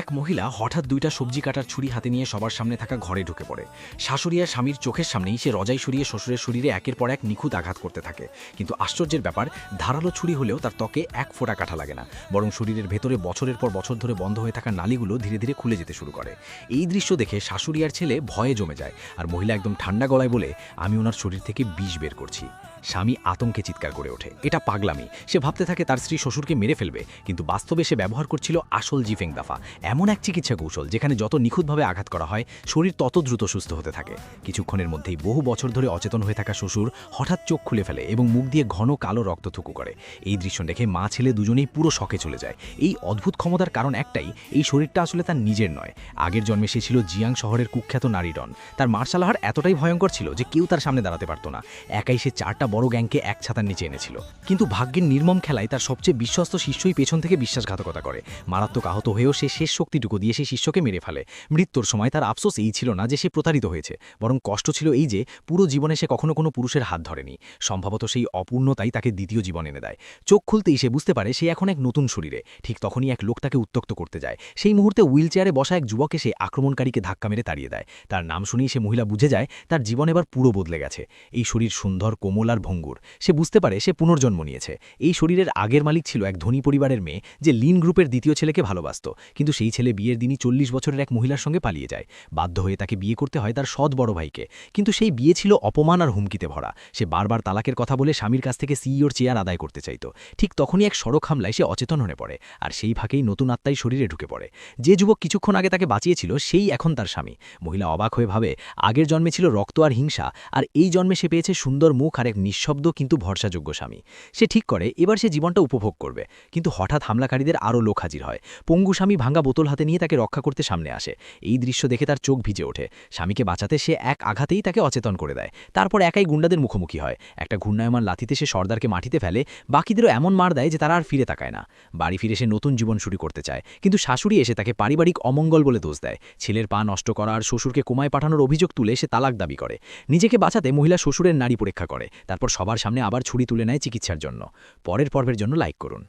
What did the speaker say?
এক মহিলা হঠাৎ দুইটা সবজি কাটার ছুরি হাতে নিয়ে সবার সামনে থাকা ঘরে ঢুকে পড়ে। শাশুড়ি আর স্বামীর চোখের সামনেই সে রজাই সরিয়ে শ্বশুরের শরীরে একের পর এক নিখুঁত আঘাত করতে থাকে। কিন্তু আশ্চর্যের ব্যাপার, ধারালো ছুরি হলেও তার ত্বকে এক ফোঁটা কাটা লাগে না, বরং শরীরের ভেতরে বছরের পর বছর ধরে বন্ধ হয়ে থাকা নালীগুলো ধীরে ধীরে খুলে যেতে শুরু করে। এই দৃশ্য দেখে শাশুড়ি আর ছেলে ভয়ে জমে যায়, আর মহিলা একদম ঠান্ডা গলায় বলে, আমি ওনার শরীর থেকে বিষ বের করছি। স্বামী আতঙ্কে চিৎকার করে ওঠে, এটা পাগলামি। সে ভাবতে থাকে তার স্ত্রী শ্বশুরকে মেরে ফেলবে, কিন্তু বাস্তবে সে ব্যবহার করছিল আসল জিফেং দাফা, এমন এক চিকিৎসা কৌশল যেখানে যত নিখুঁতভাবে আঘাত করা হয় শরীর তত দ্রুত সুস্থ হতে থাকে। কিছুক্ষণের মধ্যেই বহু বছর ধরে অচেতন হয়ে থাকা শ্বশুর হঠাৎ চোখ খুলে ফেলে এবং মুখ দিয়ে ঘন কালো রক্ত থুকু করে। এই দৃশ্য দেখে মা ছেলে দুজনেই পুরো শকে চলে যায়। এই অদ্ভুত ক্ষমতার কারণ একটাই, এই শরীরটা আসলে তার নিজের নয়। আগের জন্মে সে ছিল জিয়াং শহরের কুখ্যাত নারী ডন। তার মার্শাল আর্ট এতটাই ভয়ঙ্কর ছিল যে কেউ তার সামনে দাঁড়াতে পারত না। একাই সে 4টা বড় গ্যাংকে এক ছাতার নিচে এনেছিল। কিন্তু ভাগ্যের নির্মম খেলায় তার সবচেয়ে বিশ্বস্ত শিষ্যই পেছন থেকে বিশ্বাসঘাতকতা করে। মারাত্মক আহত হয়েও সে শেষ শক্তিটুকু দিয়ে সে শিষ্যকে মেরে ফেলে। মৃত্যুর সময় তার আফসোস এই ছিল না যে সে প্রতারিত হয়েছে, বরং কষ্ট ছিল এই যে পুরো জীবনে সে কখনো কোনো পুরুষের হাত ধরেনি। সম্ভবত সেই অপূর্ণতাই তাকে দ্বিতীয় জীবন এনে দেয়। চোখ খুলতেই সে বুঝতে পারে সে এখন এক নতুন শরীরে। ঠিক তখনই এক লোক তাকে উত্ত্যক্ত করতে যায়। সেই মুহূর্তে হুইলচেয়ারে বসা এক যুবক এসে আক্রমণকারীকে ধাক্কা মেরে তাড়িয়ে দেয়। তার নাম শুনেই সে মহিলা বুঝে যায় তার জীবন এবার পুরো বদলে গেছে। এই শরীর সুন্দর, কোমল আর ভঙ্গুর। সে বুঝতে পারে সে পুনর্জন্ম নিয়েছে। এই শরীরের আগের মালিক ছিল এক ধনী পরিবারের মেয়ে যে লিন গ্রুপের দ্বিতীয় ছেলেকে ভালোবাসত। কিন্তু সেই ছেলে বিয়ের দিনই 40 বছরের এক মহিলার সঙ্গে পালিয়ে যায়। বাধ্য হয়ে তাকে বিয়ে করতে হয় তার সৎ বড় ভাইকে। কিন্তু সেই বিয়ে ছিল অপমান আর হুমকিতে ভরা। সে বারবার তালাকের কথা বলে স্বামীর কাছ থেকে সিইওর চেয়ার আদায় করতে চাইত। ঠিক তখনই এক সড়ক হামলায় সে অচেতন হয়ে পড়ে, আর সেই ফাঁকেই নতুন আত্মাই শরীরে ঢুকে পড়ে। যে যুবক কিছুক্ষণ আগে তাকে বাঁচিয়েছিল সেই এখন তার স্বামী। মহিলা অবাক হয়ে ভাবে, আগের জন্মে ছিল রক্ত আর হিংসা, আর এই জন্মে সে পেয়েছে সুন্দর মুখ আর এক নিঃশব্দ কিন্তু ভরসাযোগ্য স্বামী। সে ঠিক করে এবার সে জীবনটা উপভোগ করবে। কিন্তু হঠাৎ হামলাকারীদের আরও লোক হাজির হয়। পঙ্গু স্বামী ভাঙা বোতল হাতে নিয়ে তাকে রক্ষা করতে সামনে আসে। এই দৃশ্য দেখে তার চোখ ভিজে ওঠে। স্বামীকে বাঁচাতে সে এক আঘাতেই তাকে অচেতন করে দেয়। তারপর একাই গুন্ডাদের মুখোমুখি হয়। একটা ঘূর্ণায়মান লাথিতে সে সর্দারকে মাটিতে ফেলে, বাকিদেরও এমন মার দেয় যে তারা আর ফিরে তাকায় না। বাড়ি ফিরে সে নতুন জীবন শুরু করতে চায়, কিন্তু শাশুড়ি এসে তাকে পারিবারিক অমঙ্গল বলে দোষ দেয়। ছেলের পা নষ্ট করা আর শ্বশুরকে কোমায় পাঠানোর অভিযোগ তুলে সে তালাক দাবি করে। নিজেকে বাঁচাতে মহিলা শ্বশুরের নাড়ি পরীক্ষা করে, তারপর সবার সামনে আবার ছুরি তুলে নেয় চিকিৎসার জন্য। পরের পর্বের জন্য লাইক করুন।